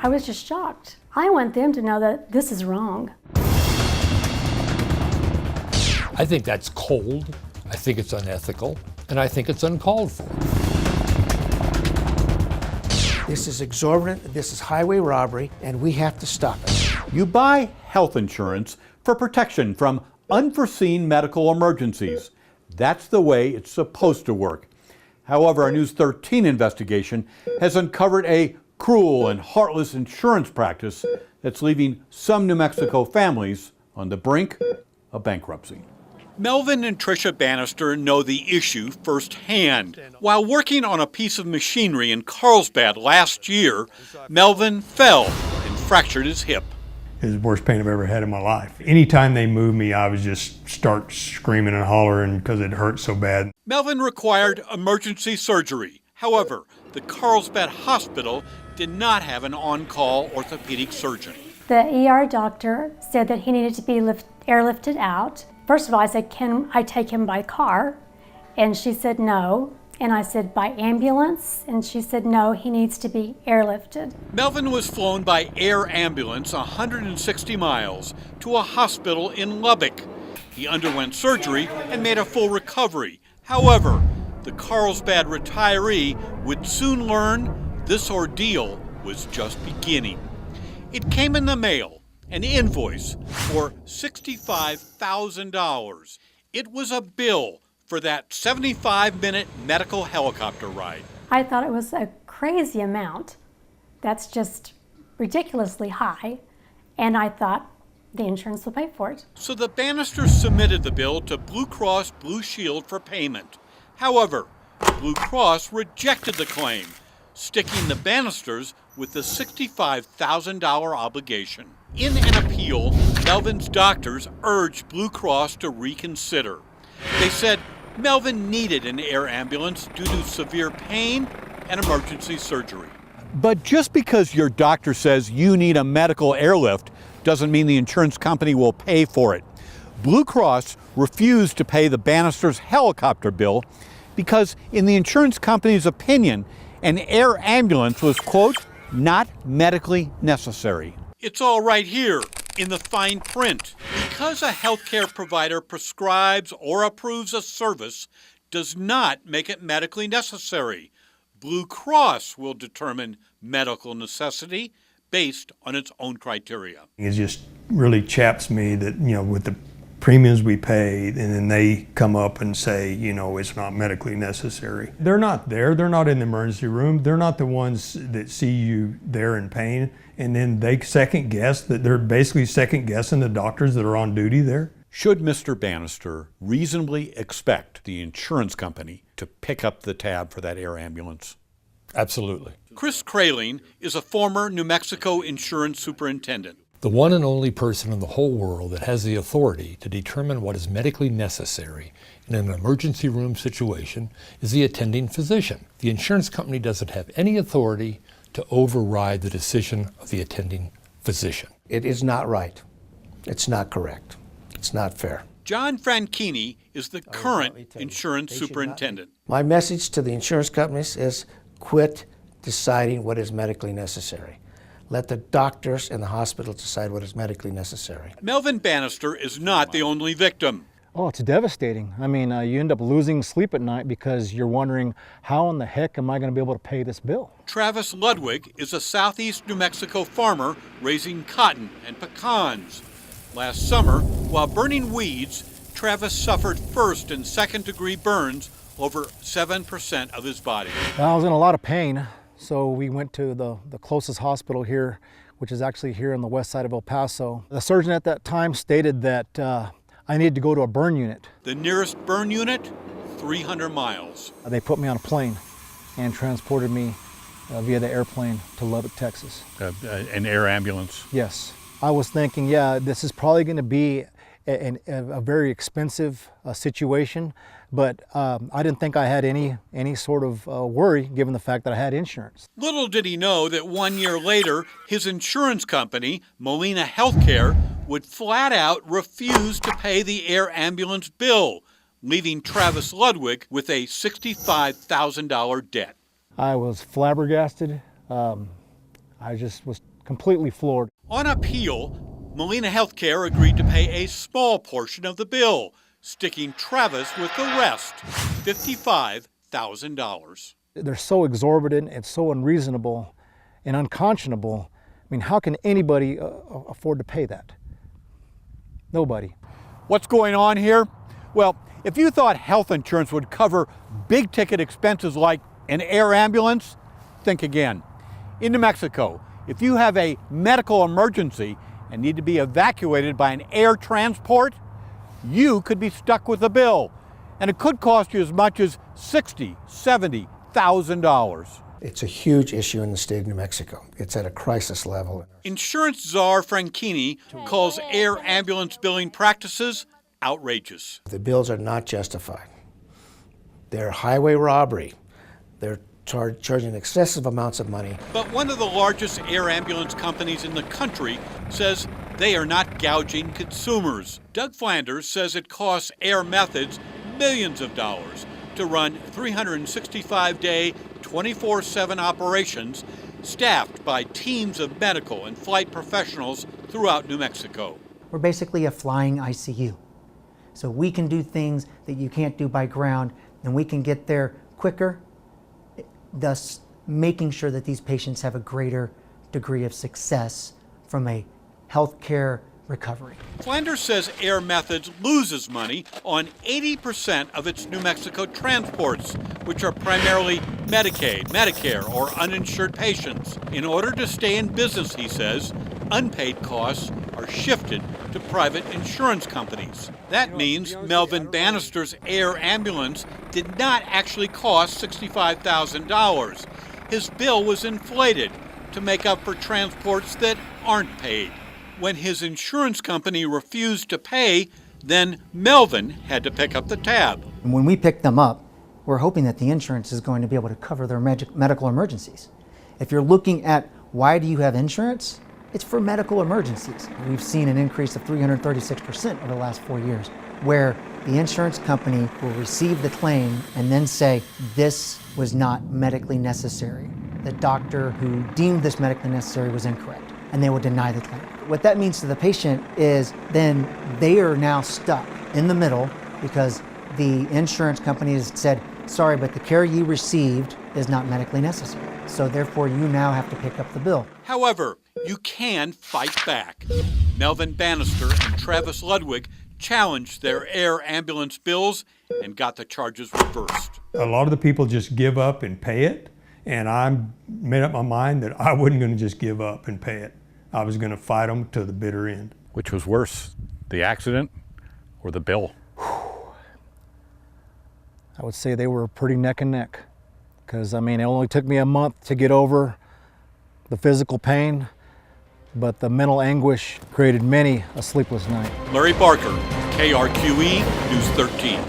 I was just shocked. I want them to know that this is wrong. I think that's cold, I think it's unethical, and I think it's uncalled for. This is exorbitant, this is highway robbery, and we have to stop it. You buy health insurance for protection from unforeseen medical emergencies. That's the way it's supposed to work. However, a News 13 investigation has uncovered a cruel and heartless insurance practice that's leaving some New Mexico families on the brink of bankruptcy. Melvin and Tricia Bannister know the issue firsthand. While working on a piece of machinery in Carlsbad last year, Melvin fell and fractured his hip. It was the worst pain I've ever had in my life. Anytime they moved me, I would just start screaming and hollering because it hurt so bad. Melvin required emergency surgery. However, the Carlsbad hospital did not have an on-call orthopedic surgeon. The ER doctor said that he needed to be airlifted out. First of all, I said, can I take him by car? And she said no. And I said, by ambulance? And she said, no, he needs to be airlifted. Melvin was flown by air ambulance 160 miles to a hospital in Lubbock. He underwent surgery and made a full recovery. However, the Carlsbad retiree would soon learn this ordeal was just beginning. It came in the mail. An invoice for $65,000. It was a bill for that 75-minute medical helicopter ride. I thought it was a crazy amount. That's just ridiculously high. And I thought the insurance will pay for it. So the Bannisters submitted the bill to Blue Cross Blue Shield for payment. However, Blue Cross rejected the claim, sticking the Bannisters with the $65,000 obligation. In an appeal, Melvin's doctors urged Blue Cross to reconsider. They said Melvin needed an air ambulance due to severe pain and emergency surgery. But just because your doctor says you need a medical airlift doesn't mean the insurance company will pay for it. Blue Cross refused to pay the Bannisters' helicopter bill because, in the insurance company's opinion, an air ambulance was, quote, not medically necessary. It's all right here in the fine print. Because a healthcare provider prescribes or approves a service does not make it medically necessary. Blue Cross will determine medical necessity based on its own criteria. It just really chaps me that, with the premiums we pay, and then they come up and say, it's not medically necessary. They're not there. They're not in the emergency room. They're not the ones that see you there in pain. And then they second guess that they're basically second guessing the doctors that are on duty there. Should Mr. Bannister reasonably expect the insurance company to pick up the tab for that air ambulance? Absolutely. Chris KRAHLING is a former New Mexico insurance superintendent. The one and only person in the whole world that has the authority to determine what is medically necessary in an emergency room situation is the attending physician. The insurance company doesn't have any authority to override the decision of the attending physician. It is not right. It's not correct. It's not fair. John FRANCHINI is the current insurance superintendent. My message to the insurance companies is quit deciding what is medically necessary. Let the doctors and the hospital decide what is medically necessary. Melvin Bannister is not the only victim. Oh, it's devastating. I mean, you end up losing sleep at night because you're wondering, how in the heck am I going to be able to pay this bill? Travis Ludwig is a southeast New Mexico farmer raising cotton and pecans. Last summer, while burning weeds, Travis suffered first and second degree burns over 7% of his body. I was in a lot of pain, so we went to the closest hospital here, which is actually here on the west side of El Paso. The surgeon at that time stated that I needed to go to a burn unit. The nearest burn unit, 300 miles. They put me on a plane and transported me via the airplane to Lubbock, Texas. An air ambulance? Yes. I was thinking, yeah, this is probably going to be a very expensive situation, but I didn't think I had any sort of worry given the fact that I had insurance. Little did he know that 1 year later, his insurance company, Molina Healthcare, would flat out refuse to pay the air ambulance bill, leaving Travis Ludwig with a $65,000 debt. I was flabbergasted. I just was completely floored. On appeal, Molina Healthcare agreed to pay a small portion of the bill, sticking Travis with the rest, $55,000. They're so exorbitant and so unreasonable and unconscionable. I mean, how can anybody afford to pay that? Nobody. What's going on here? Well, if you thought health insurance would cover big ticket expenses like an air ambulance, think again. In New Mexico, if you have a medical emergency and need to be evacuated by an air transport, you could be stuck with a bill, and it could cost you as much as $60,000, $70,000. It's a huge issue in the state of New Mexico. It's at a crisis level. Insurance czar FRANCHINI calls air ambulance billing practices outrageous. The bills are not justified. They're highway robbery. They're charging excessive amounts of money. But one of the largest air ambulance companies in the country says they are not gouging consumers. Doug Flanders says it costs Air Methods millions of dollars to run 365-day, 24/7 operations staffed by teams of medical and flight professionals throughout New Mexico. We're basically a flying ICU. So we can do things that you can't do by ground, and we can get there quicker, thus making sure that these patients have a greater degree of success from a healthcare recovery. Flanders says Air Methods loses money on 80% of its New Mexico transports, which are primarily Medicaid, Medicare, or uninsured patients. In order to stay in business, he says, unpaid costs are shifted to private insurance companies. That means Melvin Banister's air ambulance did not actually cost $65,000. His bill was inflated to make up for transports that aren't paid. When his insurance company refused to pay, then Melvin had to pick up the tab. And when we pick them up, we're hoping that the insurance is going to be able to cover their medical emergencies. If you're looking at why do you have insurance, it's for medical emergencies. We've seen an increase of 336% over the last 4 years, where the insurance company will receive the claim and then say, this was not medically necessary. The doctor who deemed this medically necessary was incorrect, and they will deny the claim. What that means to the patient is then they are now stuck in the middle because the insurance company has said, sorry, but the care you received is not medically necessary. So therefore you now have to pick up the bill. However, you can fight back. Melvin Banister and Travis Ludwig challenged their air ambulance bills and got the charges reversed. A lot of the people just give up and pay it, and I made up my mind that I wasn't going to just give up and pay it. I was going to fight them to the bitter end. Which was worse, the accident or the bill? I would say they were pretty neck and neck, because I mean, it only took me a month to get over the physical pain, but the mental anguish created many a sleepless night. Larry Barker, KRQE News 13.